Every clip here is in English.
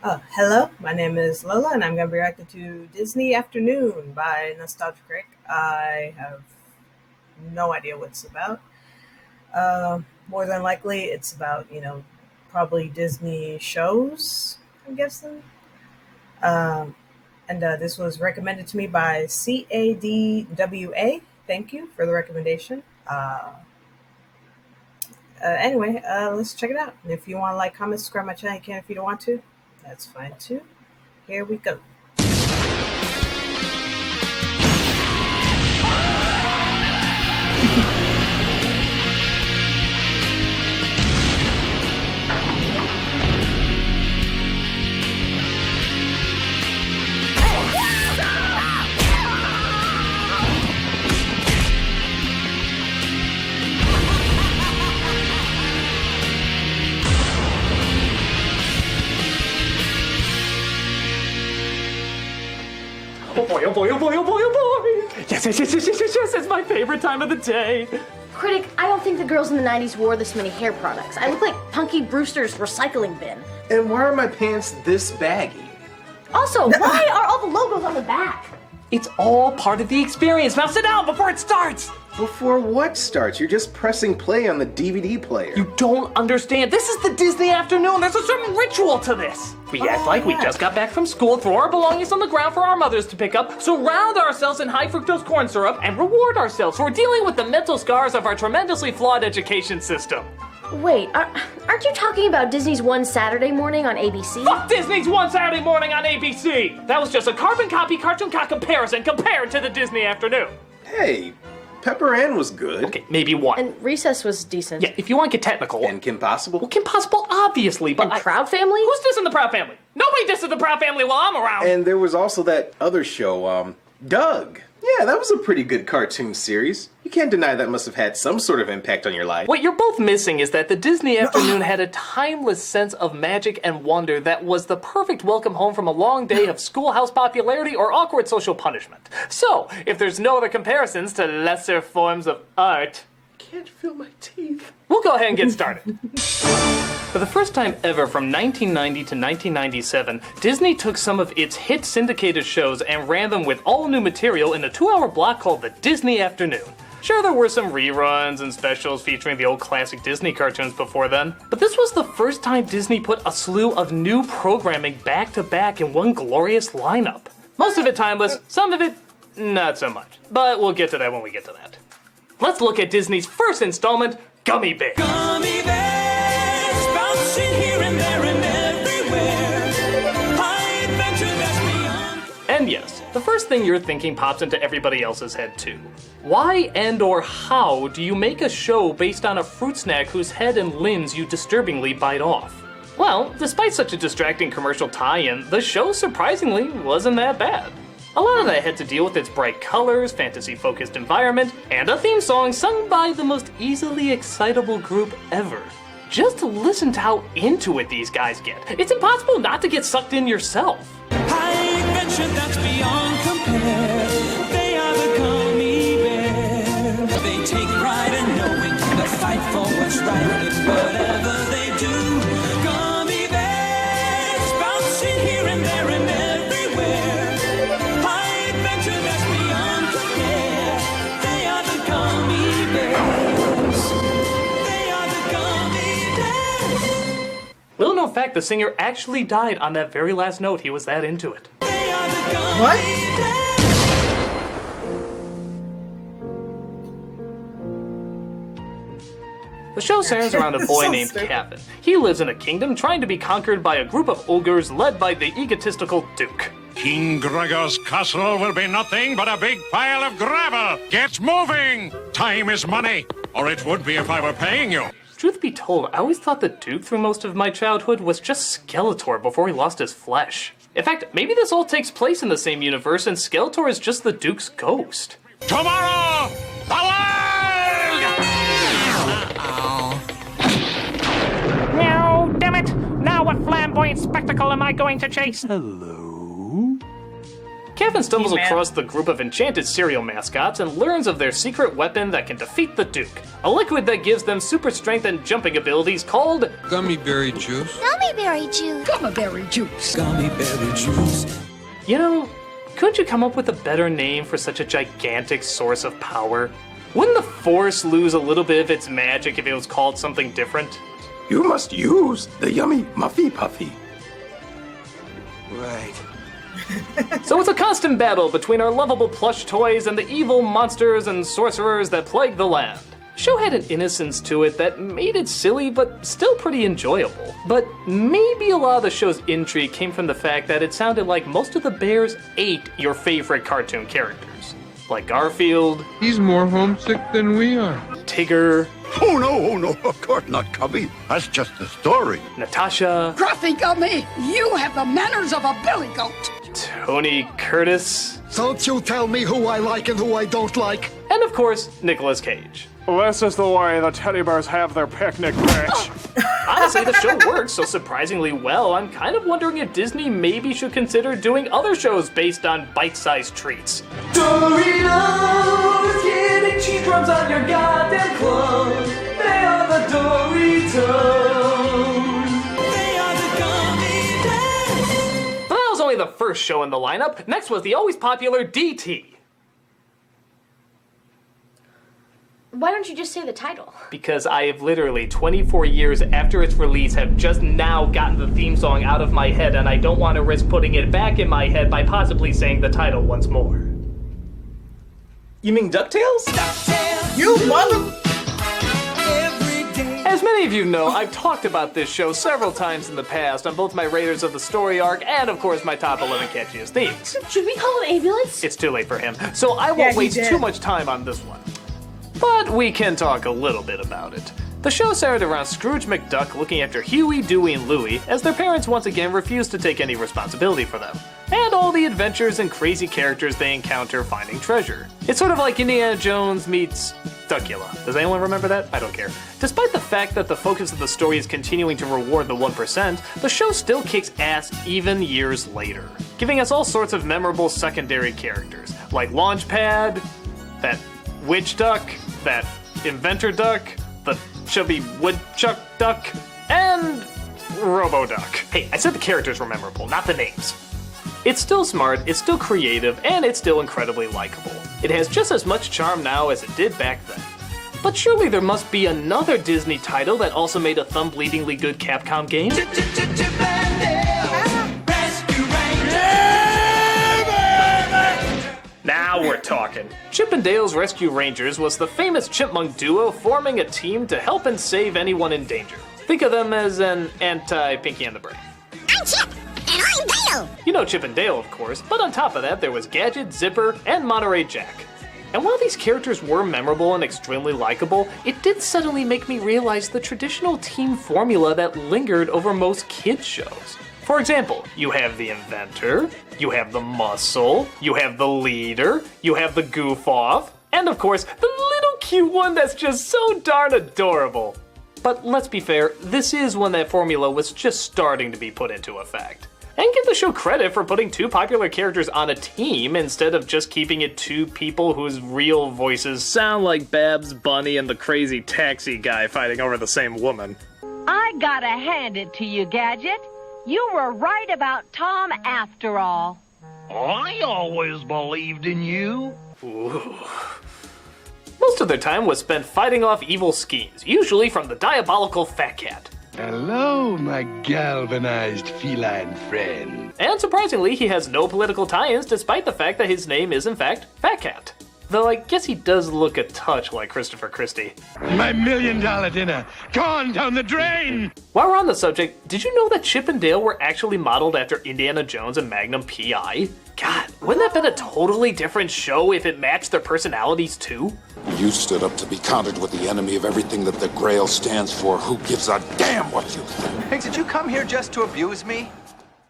Hello, my name is Lola, and I'm going to be reacting to Disney Afternoon by Nostalgia Critic. I have no idea what it's about. More than likely, it's about, probably Disney shows, I'm guessing. Um, and this was recommended to me by CADWA. Thank you for the recommendation. Anyway, let's check it out. And if you want to like, comment, subscribe my channel, you can. If you don't want to, that's fine too. Here we go. Oh boy, oh boy, oh boy, oh boy, oh boy! Yes, yes, yes, yes, yes, yes, yes, it's my favorite time of the day. Critic, I don't think the girls in the 90s wore this many hair products. I look like Punky Brewster's recycling bin. And why are my pants this baggy? Also, why are all the logos on the back? It's all part of the experience. Now sit down before it starts! Before what starts? You're just pressing play on the DVD player. You don't understand. This is the Disney Afternoon. There's a certain ritual to this. We act like we just got back from school, throw our belongings on the ground for our mothers to pick up, surround ourselves in high fructose corn syrup, and reward ourselves for dealing with the mental scars of our tremendously flawed education system. Wait, aren't you talking about Disney's One Saturday Morning on ABC? Fuck Disney's One Saturday Morning on ABC! That was just a carbon copy cartoon cock comparison compared to the Disney Afternoon. Hey, Pepper Ann was good. Okay, maybe one. And Recess was decent. Yeah, if you want to get technical. And Kim Possible? Well, Kim Possible, obviously, but And Proud Family? Who's dissing the Proud Family? Nobody disses the Proud Family while I'm around. And there was also that other show, Doug. Yeah, that was a pretty good cartoon series. You can't deny that must have had some sort of impact on your life. What you're both missing is that the Disney Afternoon had a timeless sense of magic and wonder that was the perfect welcome home from a long day of schoolhouse popularity or awkward social punishment. So, if there's no other comparisons to lesser forms of art, Can't feel my teeth. we'll go ahead and get started. For the first time ever from 1990 to 1997, Disney took some of its hit syndicated shows and ran them with all new material in a 2-hour block called the Disney Afternoon. Sure, there were some reruns and specials featuring the old classic Disney cartoons before then, but this was the first time Disney put a slew of new programming back to back in one glorious lineup. Most of it timeless, some of it not so much. But we'll get to that when we get to that. Let's look at Disney's first installment, Gummy Bears. Gummy bears, bouncing here and there and everywhere. High adventure that's beyond. And yes, the first thing you're thinking pops into everybody else's head too. Why and or how do you make a show based on a fruit snack whose head and limbs you disturbingly bite off? Well, despite such a distracting commercial tie-in, the show surprisingly wasn't that bad. A lot of that had to deal with its bright colors, fantasy-focused environment, and a theme song sung by the most easily excitable group ever. Just listen to how into it these guys get. It's impossible not to get sucked in yourself. High adventure that's beyond compare. They are the gummy bears. They take pride in knowing the fight for what's right in whatever they do. Gummy bears, bouncing here and there and everywhere. High adventure that's beyond compare. They are the gummy bears. They are the gummy bears. Little known fact, the singer actually died on that very last note. He was that into it. They are the gummy What? bears. The show centers around a boy So named stupid. Kevin. He lives in a kingdom trying to be conquered by a group of ogres led by the egotistical Duke. King Gregor's castle will be nothing but a big pile of gravel. Get moving! Time is money, or it would be if I were paying you. Truth be told, I always thought the Duke through most of my childhood was just Skeletor before he lost his flesh. In fact, maybe this all takes place in the same universe and Skeletor is just the Duke's ghost. Tomorrow, the world! No, damn it! Now what flamboyant spectacle am I going to chase? Hello? Kevin stumbles He-Man. across the group of enchanted cereal mascots and learns of their secret weapon that can defeat the Duke. A liquid that gives them super strength and jumping abilities called Gummy berry juice. Gummy berry juice. Gummy berry juice. You know, couldn't you come up with a better name for such a gigantic source of power? Wouldn't the Force lose a little bit of its magic if it was called something different? You must use the yummy Muffy Puffy. Right. So it's a constant battle between our lovable plush toys and the evil monsters and sorcerers that plague the land. The show had an innocence to it that made it silly but still pretty enjoyable. But maybe a lot of the show's intrigue came from the fact that it sounded like most of the bears ate your favorite cartoon characters. Like Garfield, He's more homesick than we are. Tigger, Oh no, of course not, Cubby. That's just the story. Natasha, Gruffy Gummy, you have the manners of a billy goat. Tony Curtis, Don't you tell me who I like and who I don't like. and of course, Nicolas Cage. This is the way the teddy bears have their picnic, bitch. Honestly, the show works so surprisingly well, I'm kind of wondering if Disney maybe should consider doing other shows based on bite-sized treats. Doritos, getting cheese crumbs on your goddamn clothes. They are the Doritos. They are the gummy bears. But that was only the first show in the lineup. Next was the always popular DT. Why don't you just say the title? Because I have literally 24 years after its release have just now gotten the theme song out of my head, and I don't want to risk putting it back in my head by possibly saying the title once more. You mean DuckTales? You mother... Every day. As many of you know, I've talked about this show several times in the past on both my Raiders of the Story arc and, of course, my top 11 catchiest themes. Should we call an ambulance? It's too late for him, so I Yeah, won't he waste did. too much time on this one. But we can talk a little bit about it. The show centered around Scrooge McDuck looking after Huey, Dewey, and Louie as their parents once again refuse to take any responsibility for them, and all the adventures and crazy characters they encounter finding treasure. It's sort of like Indiana Jones meets Duckula. Does anyone remember that? I don't care. Despite the fact that the focus of the story is continuing to reward the 1%, the show still kicks ass even years later, giving us all sorts of memorable secondary characters, like Launchpad, that Witch Duck, that Inventor Duck, the Chubby Woodchuck Duck, and Robo Duck. Hey, I said the characters were memorable, not the names. It's still smart, it's still creative, and it's still incredibly likable. It has just as much charm now as it did back then. But surely there must be another Disney title that also made a thumb-bleedingly good Capcom game? Now we're talking. Chip and Dale's Rescue Rangers was the famous chipmunk duo forming a team to help and save anyone in danger. Think of them as an anti-Pinky and the Brain. I'm Chip, and I'm Dale. You know Chip and Dale, of course, but on top of that there was Gadget, Zipper, and Monterey Jack. And while these characters were memorable and extremely likable, it did suddenly make me realize the traditional team formula that lingered over most kids' shows. For example, you have the inventor, you have the muscle, you have the leader, you have the goof-off, and of course, the little cute one that's just so darn adorable. But let's be fair, this is when that formula was just starting to be put into effect. And give the show credit for putting two popular characters on a team instead of just keeping it two people whose real voices sound like Babs Bunny and the crazy taxi guy fighting over the same woman. I gotta hand it to you, Gadget. You were right about Tom after all. I always believed in you. Ooh. Most of their time was spent fighting off evil schemes, usually from the diabolical Fat Cat. Hello, my galvanized feline friend. And surprisingly, he has no political tie-ins despite the fact that his name is in fact Fat Cat. Though I guess he does look a touch like Christopher Christie. My $1 million dinner, gone down the drain! While we're on the subject, did you know that Chip and Dale were actually modeled after Indiana Jones and Magnum P.I.? God, wouldn't that have been a totally different show if it matched their personalities too? You stood up to be countered with the enemy of everything that the Grail stands for. Who gives a damn what you think? Hey, did you come here just to abuse me?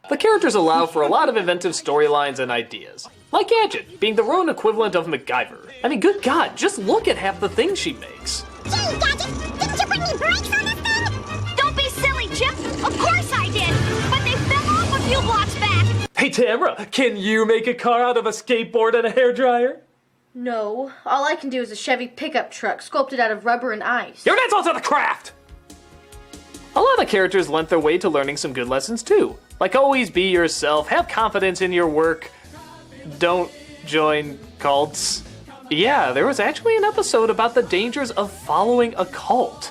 The characters allow for a lot of inventive storylines and ideas. Like Gadget, being the Rowan equivalent of MacGyver. I mean, good God, just look at half the things she makes. Gee, Gadget, didn't you bring me brakes on this thing? Don't be silly, Chip. Of course I did. But they fell off a few blocks back. Hey Tamara, can you make a car out of a skateboard and a hairdryer? No, all I can do is a Chevy pickup truck sculpted out of rubber and ice. You're not also the craft! A lot of characters lent their way to learning some good lessons too. Like always be yourself, have confidence in your work, don't join cults. Yeah, there was actually an episode about the dangers of following a cult.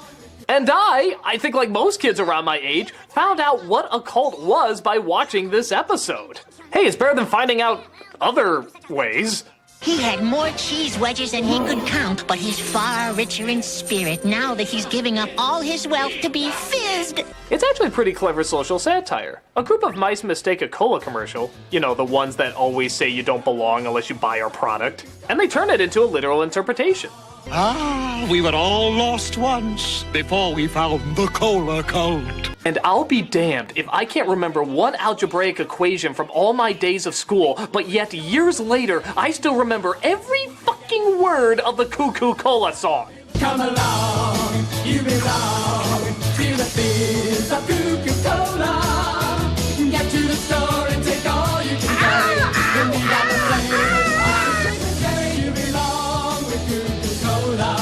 And I think like most kids around my age, found out what a cult was by watching this episode. Hey, it's better than finding out other ways. He had more cheese wedges than he could count, but he's far richer in spirit now that he's giving up all his wealth to be fizzed. It's actually pretty clever social satire. A group of mice mistake a cola commercial, you know, the ones that always say you don't belong unless you buy our product, and they turn it into a literal interpretation. Ah, we were all lost once before we found the cola cult. And I'll be damned if I can't remember one algebraic equation from all my days of school, but yet years later, I still remember every fucking word of the Cuckoo Cola song. Come along, you belong to the fizz of Coca-Cola. Get to the store and take all you can carry. Then we got the flavor of Christmas Day. You belong with Coca-Cola.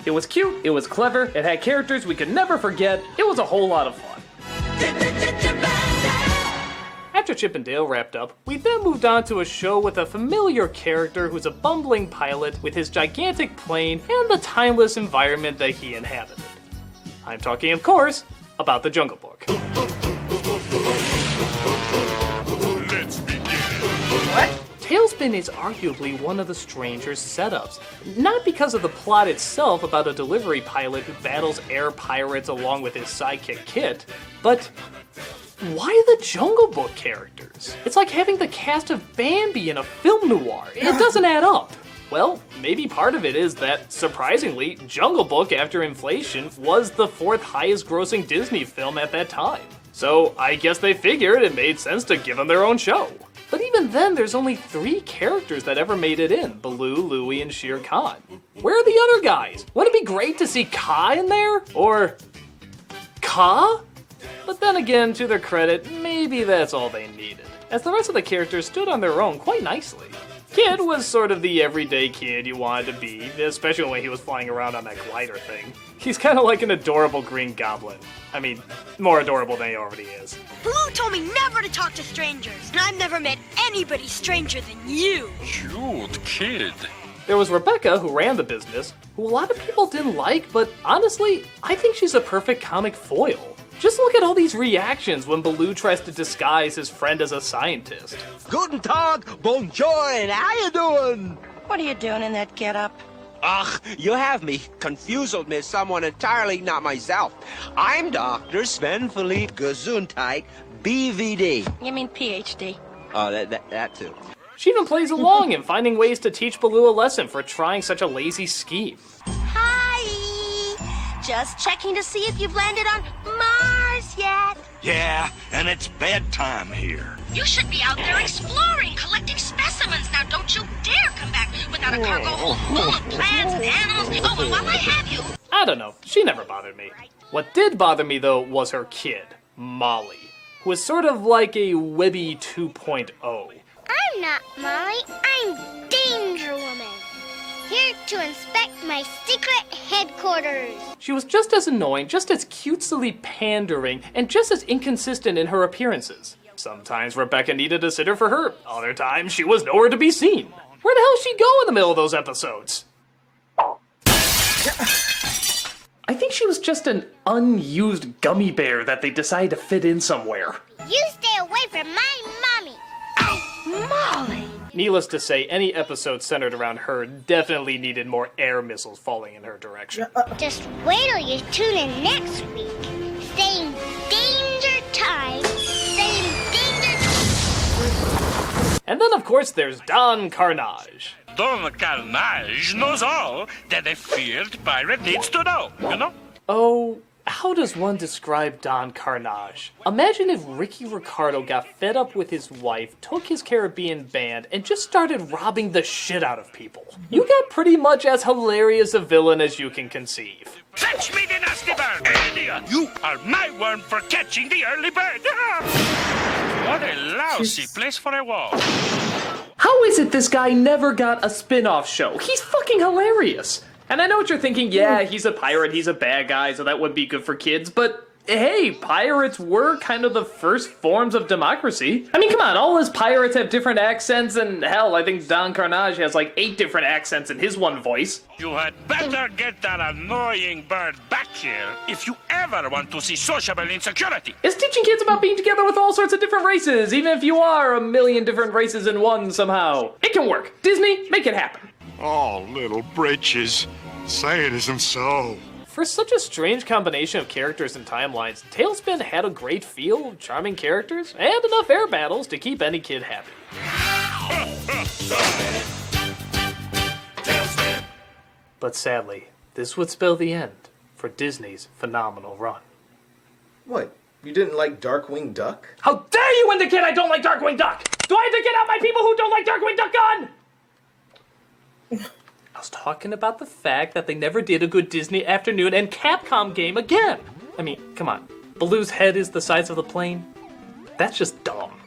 It was cute, it was clever, it had characters we could never forget, it was a whole lot of fun. After Chip and Dale wrapped up, we then moved on to a show with a familiar character who's a bumbling pilot with his gigantic plane and the timeless environment that he inhabited. I'm talking, of course, about the Jungle Book. Let's begin. What? Tailspin is arguably one of the strangest setups. Not because of the plot itself about a delivery pilot who battles air pirates along with his sidekick Kit, but why the Jungle Book characters? It's like having the cast of Bambi in a film noir. It doesn't add up. Well, maybe part of it is that, surprisingly, Jungle Book, after inflation, was the 4th highest grossing Disney film at that time. So I guess they figured it made sense to give them their own show. But even then, there's only 3 characters that ever made it in, Baloo, Louie, and Shere Khan. Where are the other guys? Wouldn't it be great to see Kaa in there? Or Kaa? But then again, to their credit, maybe that's all they needed, as the rest of the characters stood on their own quite nicely. Kid was sort of the everyday kid you wanted to be, especially when he was flying around on that glider thing. He's kind of like an adorable green goblin. I mean, more adorable than he already is. Blue told me never to talk to strangers, and I've never met anybody stranger than you. Cute kid. There was Rebecca, who ran the business, who a lot of people didn't like, but honestly, I think she's a perfect comic foil. Just look at all these reactions when Baloo tries to disguise his friend as a scientist. Guten Tag, bonjour, how you doing? What are you doing in that getup? Ach, you have me confused with someone entirely not myself. I'm Dr. Sven Philippe Gesundheit, BVD. You mean PhD? Oh, that too. She even plays along in finding ways to teach Baloo a lesson for trying such a lazy scheme. Just checking to see if you've landed on Mars yet. Yeah, and it's bedtime here. You should be out there exploring, collecting specimens. Now, don't you dare come back without a cargo hold full of plants and animals. Oh, and while I have you... I don't know. She never bothered me. What did bother me, though, was her kid, Molly, who was sort of like a Webby 2.0. I'm not Molly, I'm Danger Woman. Here to inspect my secret headquarters. She was just as annoying, just as cutesily pandering, and just as inconsistent in her appearances. Sometimes Rebecca needed a sitter for her, other times she was nowhere to be seen. Where the hell did she go in the middle of those episodes? I think she was just an unused gummy bear that they decided to fit in somewhere. You stay away from my mommy. Molly! Needless to say, any episode centered around her definitely needed more air missiles falling in her direction. Just wait till you tune in next week. Same danger time, same danger... And then, of course, there's Don Carnage. Don Carnage knows all that a feared pirate needs to know, you know? Oh, how does one describe Don Carnage? Imagine if Ricky Ricardo got fed up with his wife, took his Caribbean band, and just started robbing the shit out of people. You got pretty much as hilarious a villain as you can conceive. Fetch me the nasty bird, idiot! You are my worm for catching the early bird! What a lousy place for a wall. How is it this guy never got a spin-off show? He's fucking hilarious. And I know what you're thinking, yeah, he's a pirate, he's a bad guy, so that would be good for kids, but hey, pirates were kind of the first forms of democracy. I mean, come on, all his pirates have different accents, and hell, I think Don Carnage has like 8 different accents in his one voice. You had better get that annoying bird back here if you ever want to see sociable insecurity. It's teaching kids about being together with all sorts of different races, even if you are a million different races in one somehow. It can work. Disney, make it happen. Oh, little britches. Say it isn't so. For such a strange combination of characters and timelines, Tailspin had a great feel, charming characters, and enough air battles to keep any kid happy. But sadly, this would spell the end for Disney's phenomenal run. What? You didn't like Darkwing Duck? How dare you indicate I don't like Darkwing Duck? Do I have to get out my people who don't like Darkwing Duck gun? I was talking about the fact that they never did a good Disney Afternoon and Capcom game again. I mean, come on. Baloo's head is the size of the plane? That's just dumb.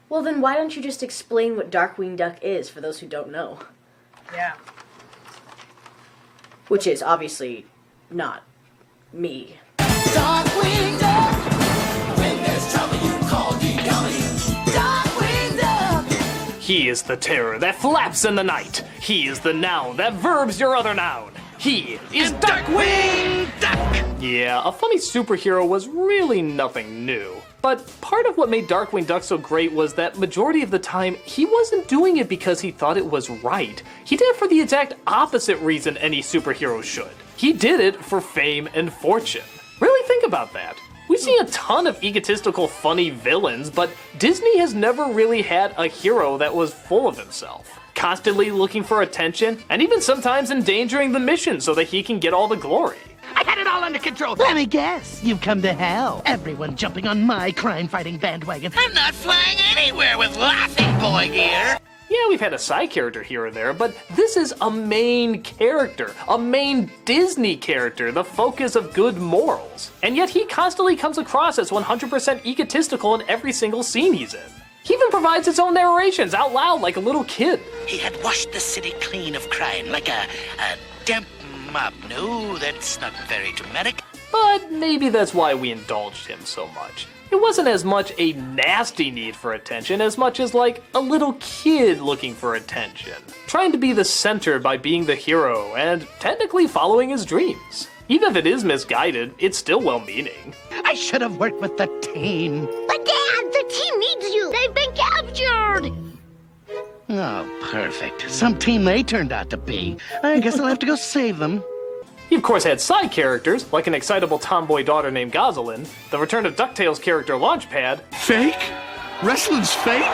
Well, then why don't you just explain what Darkwing Duck is for those who don't know? Yeah. Which is obviously not me. Darkwing Duck, when there's trouble you call DW. Darkwing Duck. He is the terror that flaps in the night. He is the noun that verbs your other noun. He is Darkwing Duck! Yeah, a funny superhero was really nothing new. But part of what made Darkwing Duck so great was that majority of the time, he wasn't doing it because he thought it was right. He did it for the exact opposite reason any superhero should. He did it for fame and fortune. Really think about that. We've seen a ton of egotistical, funny villains, but Disney has never really had a hero that was full of himself. Constantly looking for attention, and even sometimes endangering the mission so that he can get all the glory. I had it all under control. Let me guess. You've come to hell. Everyone jumping on my crime-fighting bandwagon. I'm not flying anywhere with Laughing Boy gear. Yeah, we've had a side character here or there, but this is a main character, a main Disney character, the focus of good morals. And yet he constantly comes across as 100% egotistical in every single scene he's in. He even provides his own narrations out loud like a little kid. He had washed the city clean of crime, like a damp mop. No, that's not very dramatic. But maybe that's why we indulged him so much. It wasn't as much a nasty need for attention as much as like a little kid looking for attention. Trying to be the center by being the hero and technically following his dreams. Even if it is misguided, it's still well-meaning. I should have worked with the team. But Dad, the team needs you. They've been captured. Oh, perfect. Some team they turned out to be. I guess I'll have to go save them. He of course had side characters, like an excitable tomboy daughter named Gosselin, the return of DuckTales character Launchpad. Fake? Wrestling's fake?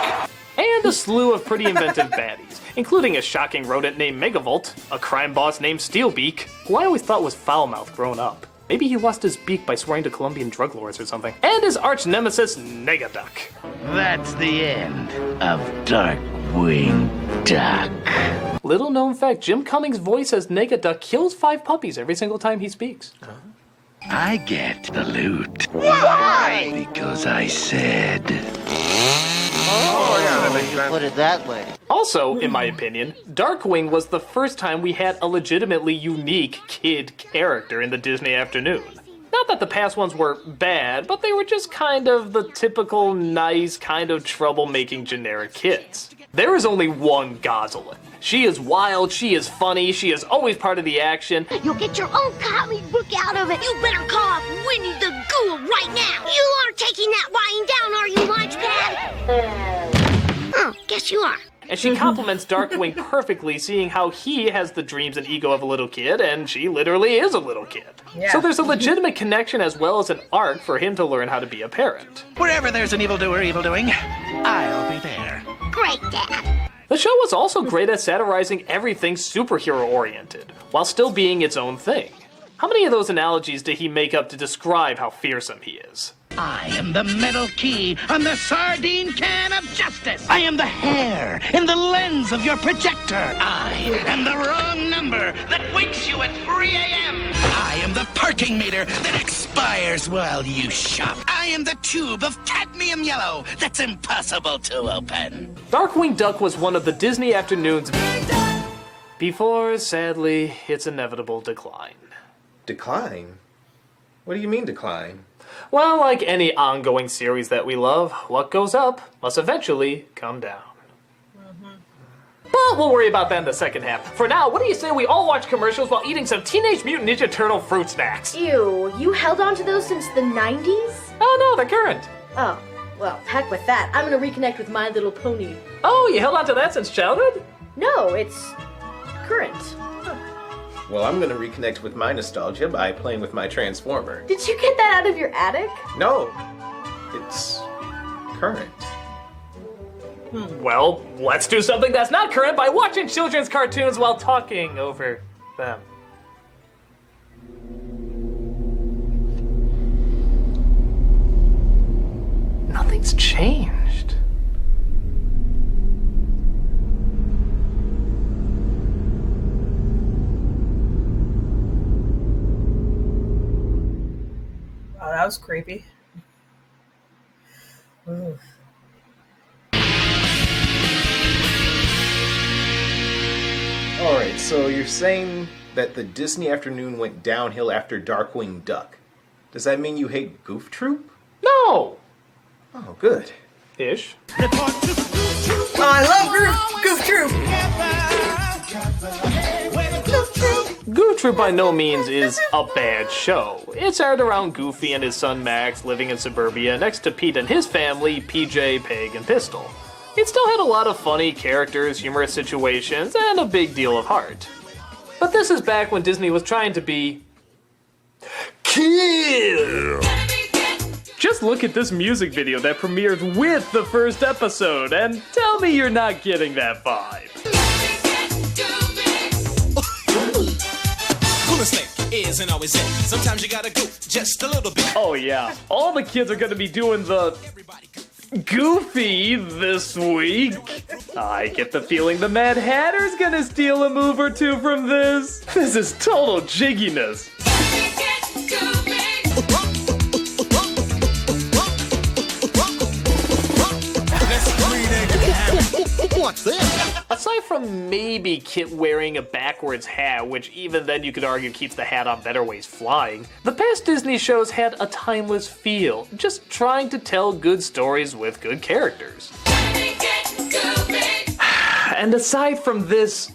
And a slew of pretty inventive baddies, including a shocking rodent named Megavolt, a crime boss named Steelbeak, who I always thought was foul-mouthed growing up. Maybe he lost his beak by swearing to Colombian drug lords or something. And his arch-nemesis, Negaduck. That's the end of Darkwing Duck. Little known fact, Jim Cummings' voice as Negaduck kills 5 puppies every single time he speaks. I get the loot. Why? Because I said. Oh, yeah, that makes sense. Put it that way. Also, in my opinion, Darkwing was the first time we had a legitimately unique kid character in the Disney Afternoon. Not that the past ones were bad, but they were just kind of the typical nice, kind of troublemaking generic kids. There is only one Gosselin. She is wild, she is funny, she is always part of the action. You'll get your own comic book out of it. You better call off Winnie the Ghoul right now. You aren't taking that lying down, are you, Launchpad? Oh, guess you are. And she compliments Darkwing perfectly, seeing how he has the dreams and ego of a little kid, and she literally is a little kid. Yeah. So there's a legitimate connection as well as an arc for him to learn how to be a parent. Wherever there's an evildoer evildoing, I'll be there. Great, Dad. The show was also great at satirizing everything superhero-oriented, while still being its own thing. How many of those analogies did he make up to describe how fearsome he is? I am the metal key on the sardine can of justice. I am the hair in the lens of your projector. I am the wrong number that wakes you at 3 a.m. I am the parking meter that expires while you shop. I I am the tube of cadmium yellow that's impossible to open. Darkwing Duck was one of the Disney afternoons before, sadly, its inevitable decline. Decline? What do you mean decline? Well, like any ongoing series that we love, what goes up must eventually come down. But we'll worry about that in the second half. For now, what do you say we all watch commercials while eating some Teenage Mutant Ninja Turtle fruit snacks? Ew, you held on to those since the 90s? Oh no, they're current. Oh, well, heck with that. I'm gonna reconnect with My Little Pony. Oh, you held on to that since childhood? No, it's current. Well, I'm gonna reconnect with my nostalgia by playing with my Transformer. Did you get that out of your attic? No, it's current. Well, let's do something that's not current by watching children's cartoons while talking over them. Nothing's changed. Oh, that was creepy. Ooh. Alright, so you're saying that the Disney afternoon went downhill after Darkwing Duck. Does that mean you hate Goof Troop? No! Oh, good. Ish. Oh, I love Goof Troop! Goof Troop by no means is a bad show. It's aired around Goofy and his son Max living in suburbia next to Pete and his family, PJ, Peg, and Pistol. It still had a lot of funny characters, humorous situations, and a big deal of heart. But this is back when Disney was trying to be kill. Just look at this music video that premiered with the first episode and tell me you're not getting that vibe. Isn't always it. Sometimes you gotta go just a little bit. Oh yeah, all the kids are gonna be doing the Goofy this week. I get the feeling the Mad Hatter's gonna steal a move or two from this. This is total jigginess. What's this? Aside from maybe Kit wearing a backwards hat, which even then you could argue keeps the hat on better ways flying, the past Disney shows had a timeless feel, just trying to tell good stories with good characters. And aside from this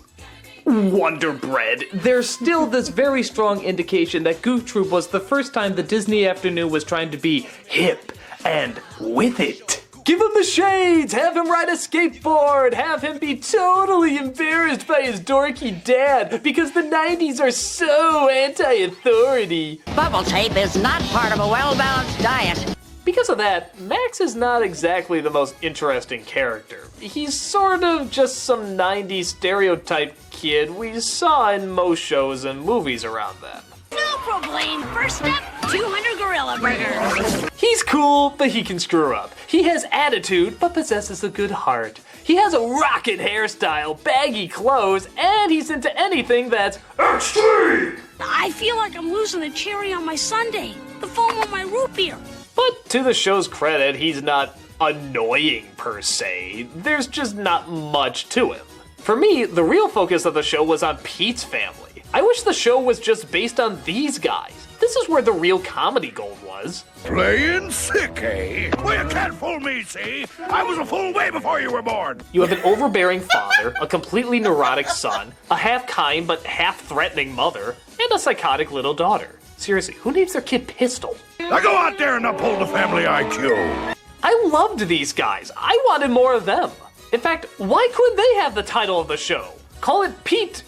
Wonder Bread, there's still this very strong indication that Goof Troop was the first time the Disney afternoon was trying to be hip and with it. Give him the shades, have him ride a skateboard, have him be totally embarrassed by his dorky dad because the 90s are so anti-authority. Bubble tape is not part of a well-balanced diet. Because of that, Max is not exactly the most interesting character. He's sort of just some 90s stereotype kid we saw in most shows and movies around then. No problem. First step, 200 gorilla burgers. He's cool, but he can screw up. He has attitude, but possesses a good heart. He has a rocket hairstyle, baggy clothes, and he's into anything that's extreme! I feel like I'm losing the cherry on my sundae, the foam on my root beer. But to the show's credit, he's not annoying per se. There's just not much to him. For me, the real focus of the show was on Pete's family. I wish the show was just based on these guys. This is where the real comedy gold was. Playing sick, eh? Well, you can't fool me, see? I was a fool way before you were born. You have an overbearing father, a completely neurotic son, a half-kind but half-threatening mother, and a psychotic little daughter. Seriously, who names their kid Pistol? Now go out there and uphold the family IQ. I loved these guys. I wanted more of them. In fact, why couldn't they have the title of the show? Call it Pete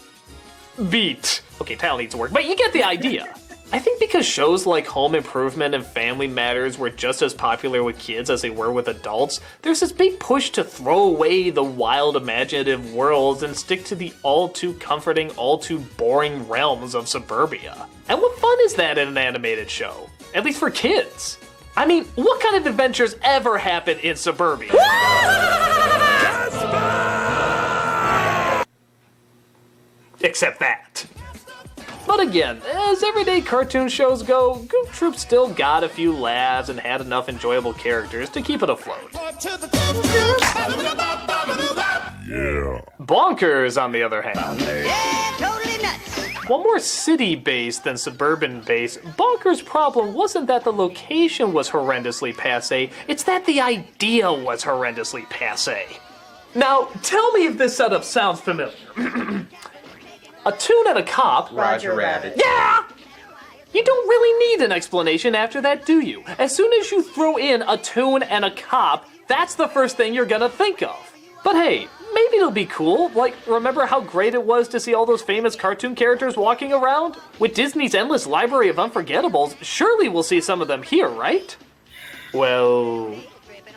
Beat. Okay, title needs to work, but you get the idea. I think because shows like Home Improvement and Family Matters were just as popular with kids as they were with adults, there's this big push to throw away the wild imaginative worlds and stick to the all-too-comforting, all-too-boring realms of suburbia. And what fun is that in an animated show? At least for kids. I mean, what kind of adventures ever happen in suburbia? Except that. But again, as everyday cartoon shows go, Goof Troop still got a few laughs and had enough enjoyable characters to keep it afloat. Bonkers, on the other hand. Yeah, totally nuts. While more city-based than suburban-based, Bonkers' problem wasn't that the location was horrendously passé, it's that the idea was horrendously passé. Now, tell me if this setup sounds familiar. A tune and a cop. Roger Rabbit. Yeah! You don't really need an explanation after that, do you? As soon as you throw in a tune and a cop, that's the first thing you're gonna think of. But hey, maybe it'll be cool. Like, remember how great it was to see all those famous cartoon characters walking around? With Disney's endless library of unforgettables, surely we'll see some of them here, right? Well,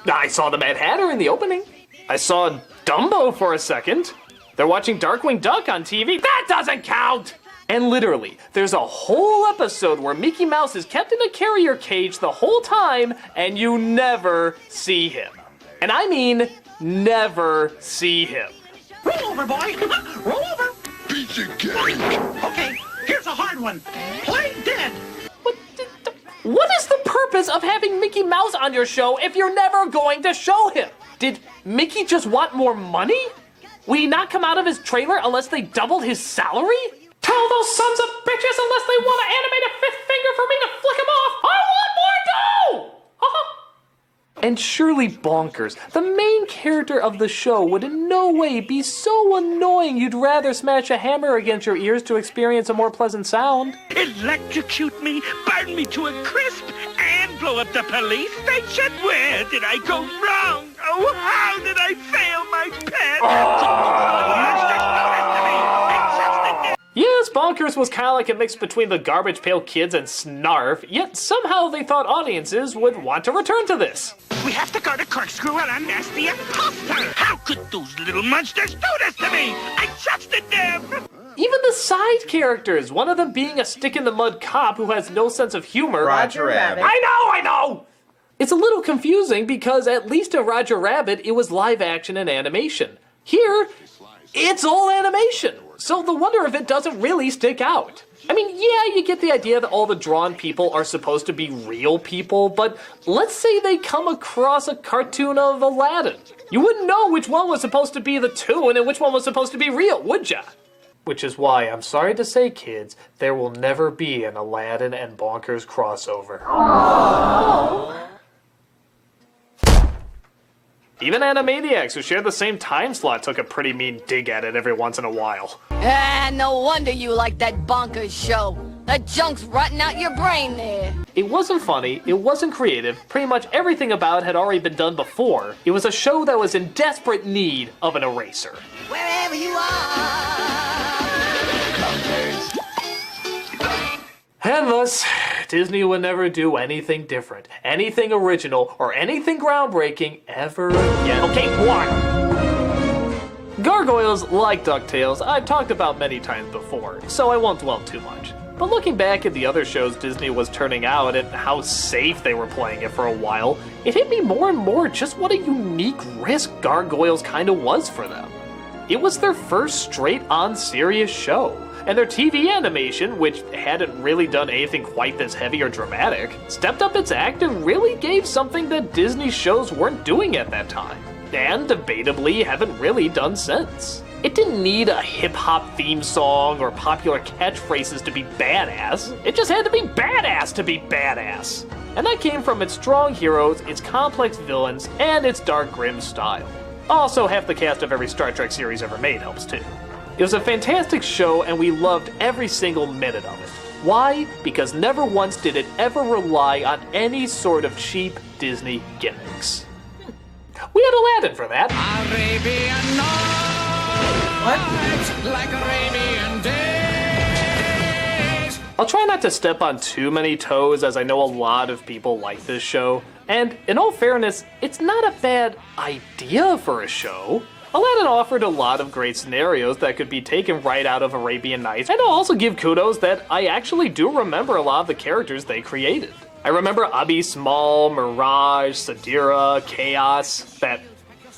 I saw the Mad Hatter in the opening. I saw Dumbo for a second. They're watching Darkwing Duck on TV. That doesn't count! And literally, there's a whole episode where Mickey Mouse is kept in a carrier cage the whole time, and you never see him. And I mean, never see him. Roll over, boy. Roll over. Beat the cage. Okay, here's a hard one. Play dead. What is the purpose of having Mickey Mouse on your show if you're never going to show him? Did Mickey just want more money? Will he not come out of his trailer unless they doubled his salary? Tell those sons of bitches unless they want to animate a fifth finger for me to flick him off. I want more dough! And surely Bonkers, the main character of the show, would in no way be so annoying you'd rather smash a hammer against your ears to experience a more pleasant sound. Electrocute me, burn me to a crisp, and blow up the police station? Where did I go wrong? Oh, how did I fail my pet? Yes, Bonkers was kind of like a mix between the Garbage Pail Kids and Snarf, yet somehow they thought audiences would want to return to this. We have to guard a corkscrew and a nasty imposter. How could those little monsters do this to me? I trusted them. Even the side characters, one of them being a stick-in-the-mud cop who has no sense of humor. Roger Rabbit. I know! It's a little confusing because at least in Roger Rabbit, it was live action and animation. Here, it's all animation. So the wonder if it doesn't really stick out. I mean, yeah, you get the idea that all the drawn people are supposed to be real people, but let's say they come across a cartoon of Aladdin. You wouldn't know which one was supposed to be the tune and which one was supposed to be real, would ya? Which is why, I'm sorry to say, kids, there will never be an Aladdin and Bonkers crossover. Aww. Even Animaniacs, who share the same time slot, took a pretty mean dig at it every once in a while. No wonder you like that Bonkers show. That junk's rotting out your brain there. It wasn't funny, it wasn't creative, pretty much everything about it had already been done before. It was a show that was in desperate need of an eraser. Wherever you are. And thus, Disney would never do anything different, anything original, or anything groundbreaking ever again. Okay, one. Gargoyles, like DuckTales, I've talked about many times before, so I won't dwell too much. But looking back at the other shows Disney was turning out and how safe they were playing it for a while, it hit me more and more just what a unique risk Gargoyles kinda was for them. It was their first straight-on serious show. And their TV animation, which hadn't really done anything quite this heavy or dramatic, stepped up its act and really gave something that Disney shows weren't doing at that time, and debatably haven't really done since. It didn't need a hip-hop theme song or popular catchphrases to be badass, it just had to be badass to be badass. And that came from its strong heroes, its complex villains, and its dark, grim style. Also, half the cast of every Star Trek series ever made helps too. It was a fantastic show, and we loved every single minute of it. Why? Because never once did it ever rely on any sort of cheap Disney gimmicks. We had Aladdin for that. Arabian Nights, like Arabian days. I'll try not to step on too many toes, as I know a lot of people like this show. And in all fairness, it's not a bad idea for a show. Aladdin offered a lot of great scenarios that could be taken right out of Arabian Nights, and I'll also give kudos that I actually do remember a lot of the characters they created. I remember Abi Small, Mirage, Sadira, Chaos, that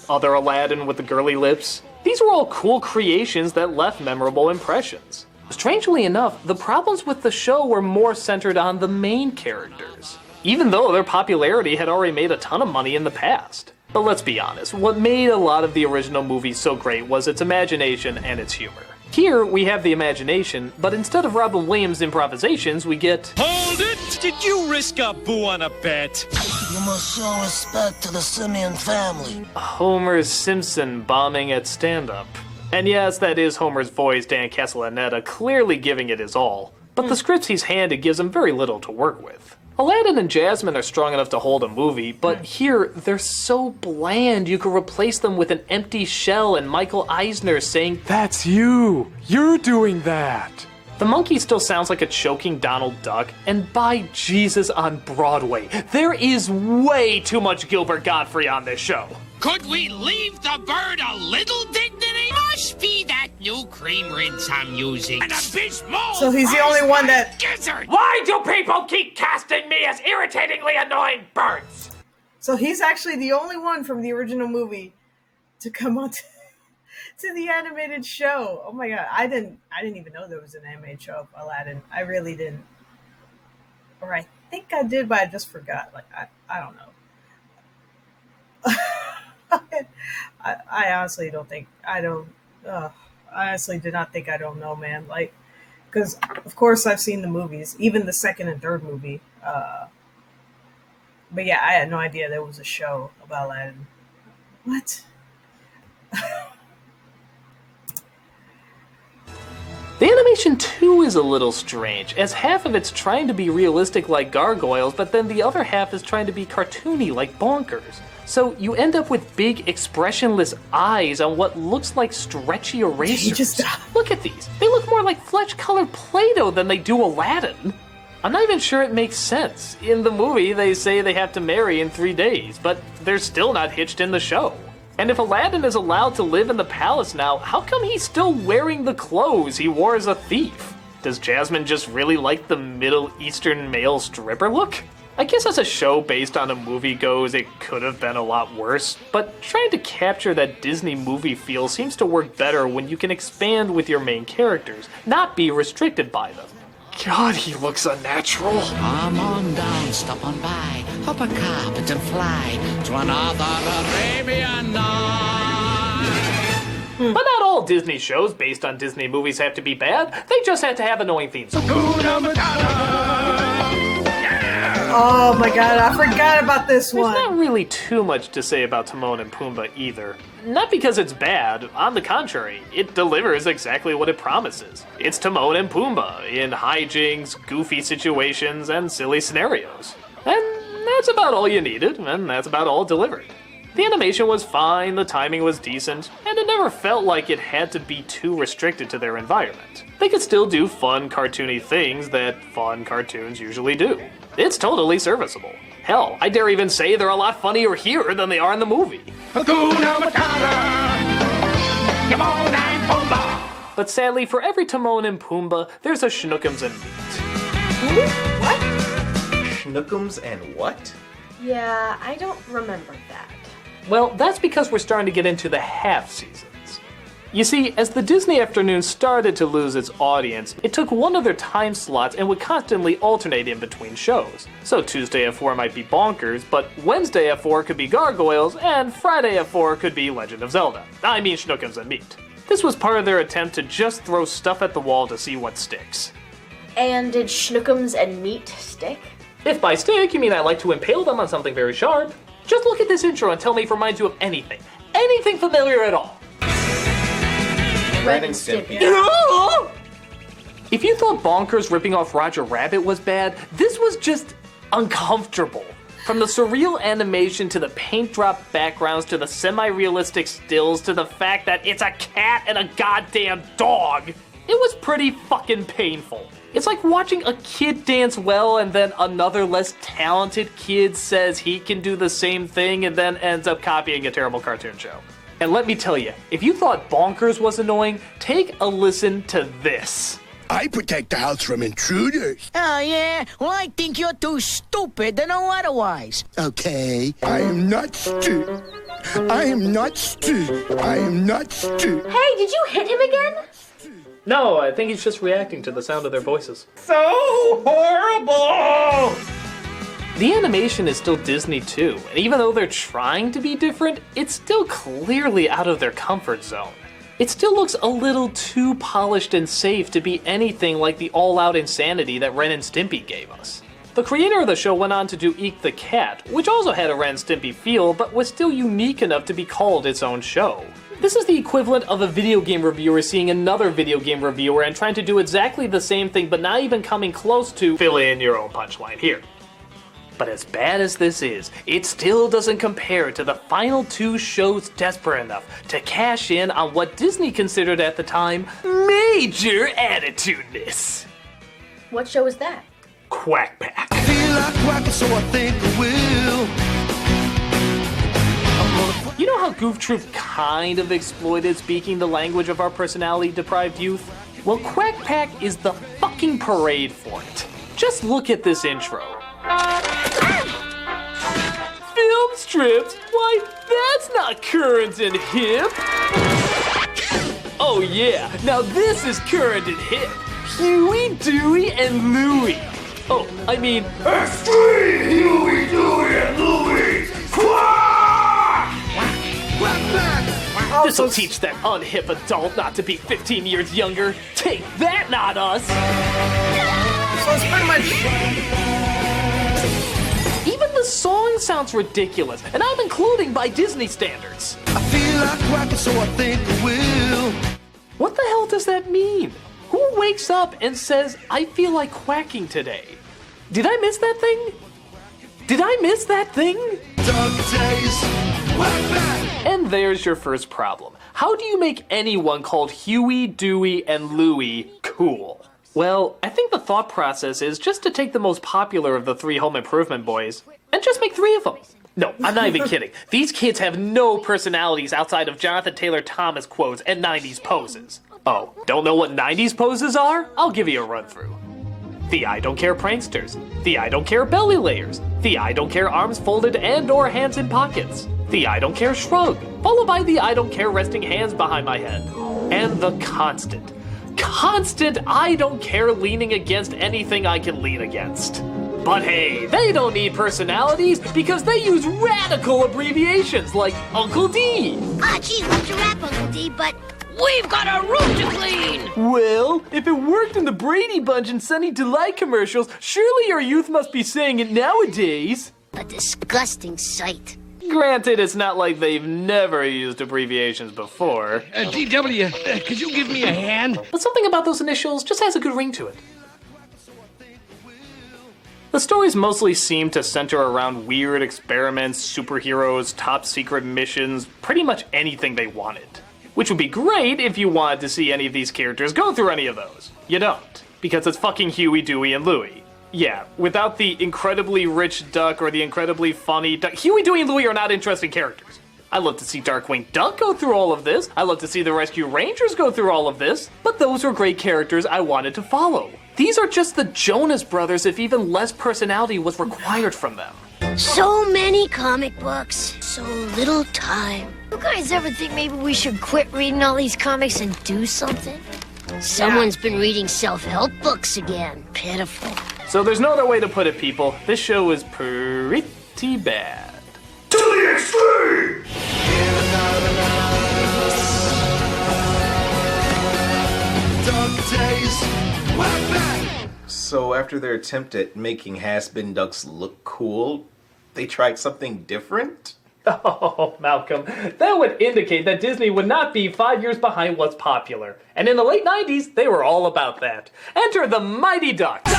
other Aladdin with the girly lips. These were all cool creations that left memorable impressions. Strangely enough, the problems with the show were more centered on the main characters, even though their popularity had already made a ton of money in the past. But let's be honest, what made a lot of the original movies so great was its imagination and its humor. Here, we have the imagination, but instead of Robin Williams' improvisations, we get... Hold it! Did you risk a boo on a bet? You must show respect to the Simeon family. Homer Simpson bombing at stand-up. And yes, that is Homer's voice, Dan Castellaneta, clearly giving it his all. But the scripts he's handed gives him very little to work with. Aladdin and Jasmine are strong enough to hold a movie, but here, they're so bland you could replace them with an empty shell and Michael Eisner saying, "That's you! You're doing that!" The monkey still sounds like a choking Donald Duck, and by Jesus on Broadway, there is way too much Gilbert Gottfried on this show. Could we leave the bird a little dignity? Must be that new cream rinse I'm using. An abysmal. So he's the only one that... Gizzard. Why do people keep casting me as irritatingly annoying birds? So he's actually the only one from the original movie to come on to the animated show. Oh my god, I didn't even know there was an animated show of Aladdin. I really didn't. Or I think I did, but I just forgot. Like I don't know. I honestly don't think I honestly did not think I don't know, man. Like, because of course I've seen the movies, even the second and third movie. But yeah, I had no idea there was a show about Aladdin. What? The animation too is a little strange, as half of it's trying to be realistic like gargoyles, but then the other half is trying to be cartoony like Bonkers. So you end up with big, expressionless eyes on what looks like stretchy erasers. Look at these. They look more like flesh-colored Play-Doh than they do Aladdin. I'm not even sure it makes sense. In the movie, they say they have to marry in 3 days, but they're still not hitched in the show. And if Aladdin is allowed to live in the palace now, how come he's still wearing the clothes he wore as a thief? Does Jasmine just really like the Middle Eastern male stripper look? I guess as a show based on a movie goes, it could have been a lot worse, but trying to capture that Disney movie feel seems to work better when you can expand with your main characters, not be restricted by them. God, he looks unnatural. Come on down, stop on by, hop a carpet and fly to another Arabian night. But not all Disney shows based on Disney movies have to be bad, they just have to have annoying themes. Oh my god, I forgot about this one. There's not really too much to say about Timon and Pumbaa either. Not because it's bad, on the contrary, it delivers exactly what it promises. It's Timon and Pumbaa in hijinks, goofy situations, and silly scenarios. And that's about all you needed, and that's about all delivered. The animation was fine, the timing was decent, and it never felt like it had to be too restricted to their environment. They could still do fun, cartoony things that fun cartoons usually do. It's totally serviceable. Hell, I dare even say they're a lot funnier here than they are in the movie. But sadly, for every Timon and Pumbaa, there's a Schnookums and meat. What? Schnookums and what? Yeah, I don't remember that. Well, that's because we're starting to get into the half seasons. You see, as the Disney afternoon started to lose its audience, it took one of their time slots and would constantly alternate in between shows. So Tuesday at 4 might be Bonkers, but Wednesday at 4 could be Gargoyles, and Friday at 4 could be Legend of Zelda. I mean Schnookums and Meat. This was part of their attempt to just throw stuff at the wall to see what sticks. And did Schnookums and Meat stick? If by stick, you mean I like to impale them on something very sharp. Just look at this intro and tell me if it reminds you of anything. Anything familiar at all. Ren and Stimpy. If you thought Bonkers ripping off Roger Rabbit was bad, this was just uncomfortable. From the surreal animation to the paint drop backgrounds to the semi-realistic stills to the fact that it's a cat and a goddamn dog, it was pretty fucking painful. It's like watching a kid dance well and then another less talented kid says he can do the same thing and then ends up copying a terrible cartoon show. And let me tell you, if you thought Bonkers was annoying, take a listen to this. I protect the house from intruders. Oh, yeah? Well, I think you're too stupid to know otherwise. Okay, I am not stupid. I am not stupid. I am not stupid. Hey, did you hit him again? No, I think he's just reacting to the sound of their voices. So horrible! The animation is still Disney too, and even though they're trying to be different, it's still clearly out of their comfort zone. It still looks a little too polished and safe to be anything like the all-out insanity that Ren and Stimpy gave us. The creator of the show went on to do Eek the Cat, which also had a Ren and Stimpy feel, but was still unique enough to be called its own show. This is the equivalent of a video game reviewer seeing another video game reviewer and trying to do exactly the same thing but not even coming close to fill in your own punchline here. But as bad as this is, it still doesn't compare to the final two shows desperate enough to cash in on what Disney considered at the time major attitudeness. What show is that? Quack Pack. I feel like quacking, so I think I will. You know how Goof Troop kind of exploited speaking the language of our personality-deprived youth? Well, Quack Pack is the fucking parade for it. Just look at this intro. Film strips? Why, that's not current and hip! Oh yeah, now this is current and hip. Huey, Dewey, and Louie. Oh, I mean... Extreme Huey, Dewey, and Louie! This'll teach that unhip adult not to be 15 years younger. Take that, not us! So it's pretty much... Even the song sounds ridiculous, and I'm including by Disney standards. I feel like quacking, so I think I will. What the hell does that mean? Who wakes up and says, I feel like quacking today? Did I miss that thing? Did I miss that thing? Dog days, quack back. And there's your first problem. How do you make anyone called Huey, Dewey, and Louie cool? Well, I think the thought process is just to take the most popular of the three Home Improvement boys and just make 3 of them. No, I'm not even kidding. These kids have no personalities outside of Jonathan Taylor Thomas quotes and 90s poses. Oh, don't know what 90s poses are? I'll give you a run through. The I don't care pranksters. The I don't care belly layers. The I don't care arms folded and or hands in pockets. The I don't care shrug, followed by the I don't care resting hands behind my head. And the constant I don't care leaning against anything I can lean against. But hey, they don't need personalities because they use radical abbreviations like Uncle D. Ah, geez, what's your rap, Uncle D, but we've got a room to clean! Well, if it worked in the Brady Bunch and Sunny Delight commercials, surely your youth must be saying it nowadays. A disgusting sight. Granted, it's not like they've never used abbreviations before. DW, could you give me a hand? But something about those initials just has a good ring to it. The stories mostly seem to center around weird experiments, superheroes, top secret missions, pretty much anything they wanted. Which would be great if you wanted to see any of these characters go through any of those. You don't, because it's fucking Huey, Dewey, and Louie. Yeah, without the incredibly rich duck or the incredibly funny duck, Huey, Dewey, and Louie are not interesting characters. I love to see Darkwing Duck go through all of this. I love to see the Rescue Rangers go through all of this. But those were great characters I wanted to follow. These are just the Jonas Brothers if even less personality was required from them. So many comic books, so little time. You guys ever think maybe we should quit reading all these comics and do something? Someone's been reading self-help books again. Pitiful. So there's no other way to put it, people. This show is pretty bad. To the extreme! So after their attempt at making has-been ducks look cool, they tried something different? Oh, Malcolm, that would indicate that Disney would not be 5 years behind what's popular. And in the late 90s, they were all about that. Enter the Mighty Ducks!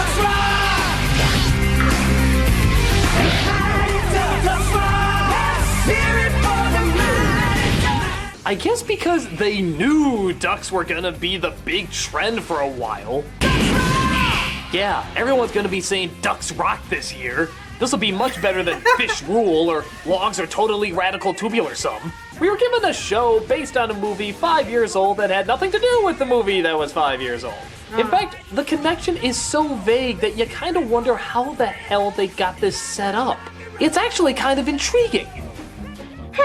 I guess because they knew ducks were gonna be the big trend for a while. Yeah, everyone's gonna be saying ducks rock this year. This'll be much better than Fish Rule or Logs Are Totally Radical Tubular Some. We were given a show based on a movie 5 years old that had nothing to do with the movie that was 5 years old. In fact, the connection is so vague that you kind of wonder how the hell they got this set up. It's actually kind of intriguing.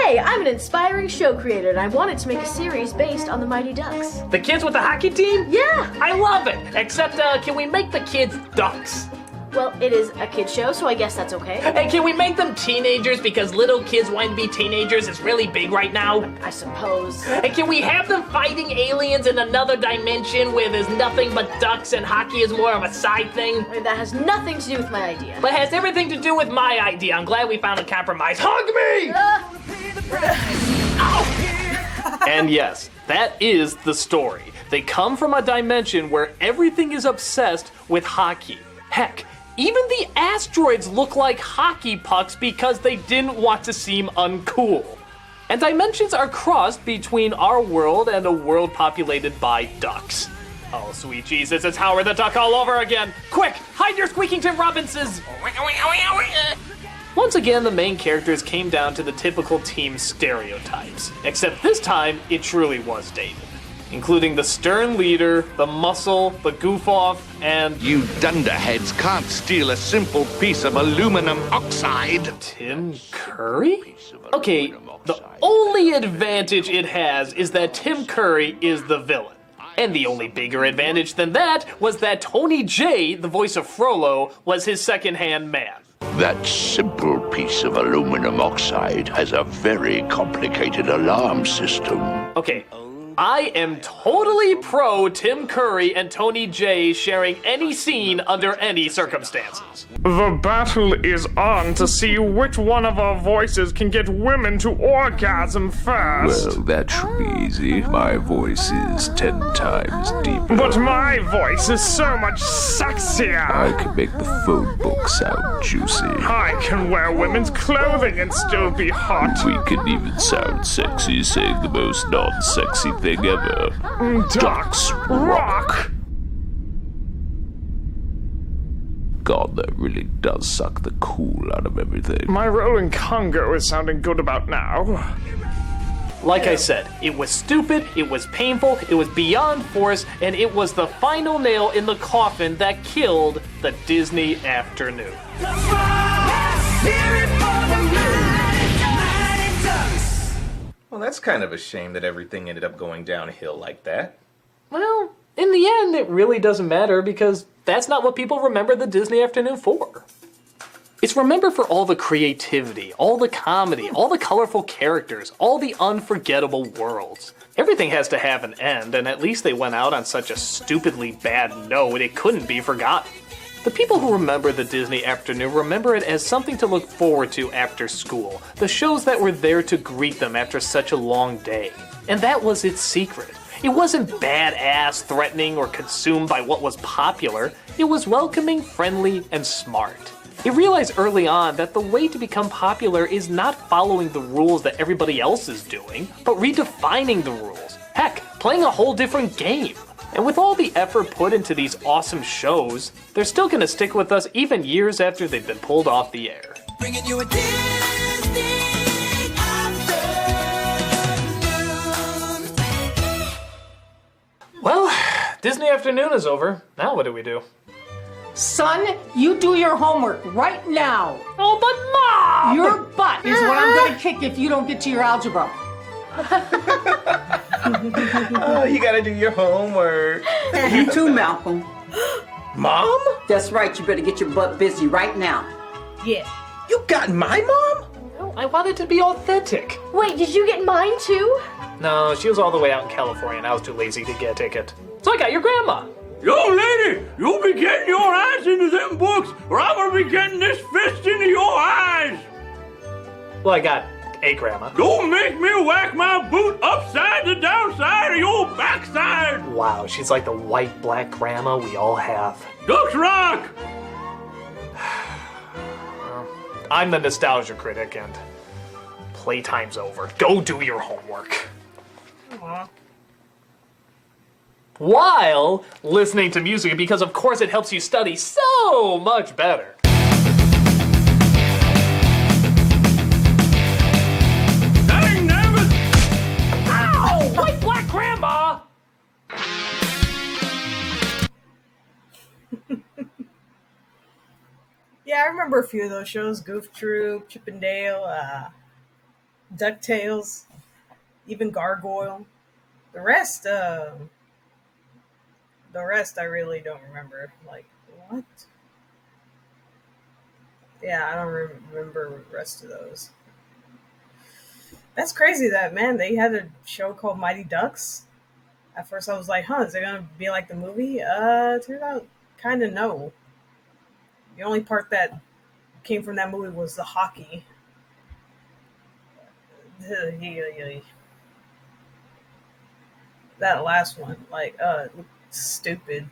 Hey, I'm an inspiring show creator, and I wanted to make a series based on the Mighty Ducks. The kids with the hockey team? Yeah! I love it! Except, can we make the kids ducks? Well, it is a kid show, so I guess that's okay. Hey, can we make them teenagers because little kids wanting to be teenagers is really big right now? I suppose. And can we have them fighting aliens in another dimension where there's nothing but ducks and hockey is more of a side thing? That has nothing to do with my idea. But it has everything to do with my idea. I'm glad we found a compromise. Hug me! And yes, that is the story. They come from a dimension where everything is obsessed with hockey. Heck, even the asteroids look like hockey pucks because they didn't want to seem uncool. And dimensions are crossed between our world and a world populated by ducks. Oh, sweet Jesus, it's Howard the Duck all over again. Quick, hide your squeaking Tim Robinsons! Once again, the main characters came down to the typical team stereotypes. Except this time, it truly was David. Including the stern leader, the muscle, the goof-off, and... You dunderheads can't steal a simple piece of aluminum oxide. Tim Curry? Okay, the only advantage it has is that Tim Curry is the villain. And the only bigger advantage than that was that Tony Jay, the voice of Frollo, was his second-hand man. That simple piece of aluminum oxide has a very complicated alarm system. Okay, I am totally pro Tim Curry and Tony Jay sharing any scene under any circumstances. The battle is on to see which one of our voices can get women to orgasm first. Well, that should be easy. My voice is 10 times deeper. But my voice is so much sexier. I can make the phone book sound juicy. I can wear women's clothing and still be hot. We can even sound sexy, saying the most non-sexy thing ever. Ducks rock! God, that really does suck the cool out of everything. My rolling Congo is sounding good about now. Like I said, it was stupid, it was painful, it was beyond force, and it was the final nail in the coffin that killed the Disney afternoon. Well, that's kind of a shame that everything ended up going downhill like that. Well, in the end, it really doesn't matter because that's not what people remember the Disney afternoon for. It's remembered for all the creativity, all the comedy, all the colorful characters, all the unforgettable worlds. Everything has to have an end, and at least they went out on such a stupidly bad note it couldn't be forgotten. The people who remember the Disney afternoon remember it as something to look forward to after school, the shows that were there to greet them after such a long day. And that was its secret. It wasn't badass, threatening, or consumed by what was popular. It was welcoming, friendly, and smart. It realized early on that the way to become popular is not following the rules that everybody else is doing, but redefining the rules. Heck, playing a whole different game. And with all the effort put into these awesome shows, they're still gonna stick with us even years after they've been pulled off the air. Bringing you a Disney afternoon. Well, Disney afternoon is over. Now what do we do? Son, you do your homework right now. Oh, but Mom! Your butt is what I'm gonna kick if you don't get to your algebra. Oh, you gotta do your homework. You too, Malcolm. Mom? That's right, you better get your butt busy right now. Yeah. You got my mom? No, I wanted to be authentic. Wait, did you get mine too? No, she was all the way out in California and I was too lazy to get a ticket. So I got your grandma. Yo, lady, you be getting your ass into them books, or I'm gonna be getting this fist into your eyes. Well, I got a grandma. Don't make me whack my boot upside the downside of your backside. Wow, she's like the white-black grandma we all have. Ducks rock! I'm the nostalgia critic, and playtime's over. Go do your homework. Aww. While listening to music, because of course it helps you study so much better. Dang nabbit! Ow! White black grandma! Yeah, I remember a few of those shows. Goof Troop, Chip and Dale. DuckTales, even Gargoyle. The rest, I really don't remember. Like, what? Yeah, I don't remember the rest of those. That's crazy that, man, they had a show called Mighty Ducks. At first I was like, huh, is it gonna be like the movie? Turned out kind of no. The only part that came from that movie was the hockey. That last one, like, it looked stupid.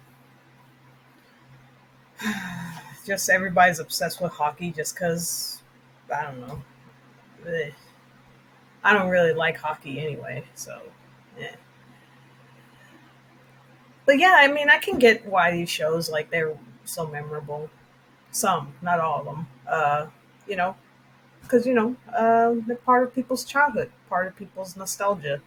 Just everybody's obsessed with hockey just because, I don't know. Eh. I don't really like hockey anyway, so, yeah. But yeah, I mean, I can get why these shows, like, they're so memorable. Some, not all of them. You know, because, they're part of people's childhood, part of people's nostalgia,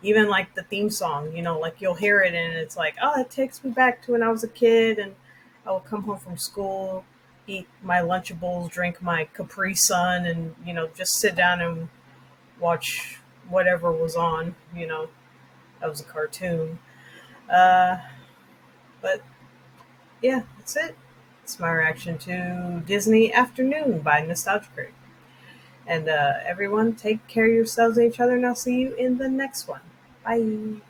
Even like the theme song, like you'll hear it and it's like, oh, it takes me back to when I was a kid and I would come home from school, eat my Lunchables, drink my Capri Sun, and, just sit down and watch whatever was on, That was a cartoon. Uh, but yeah, that's it. It's my reaction to Disney Afternoon by Nostalgia Critic. And everyone, take care of yourselves and each other, and I'll see you in the next one. Bye.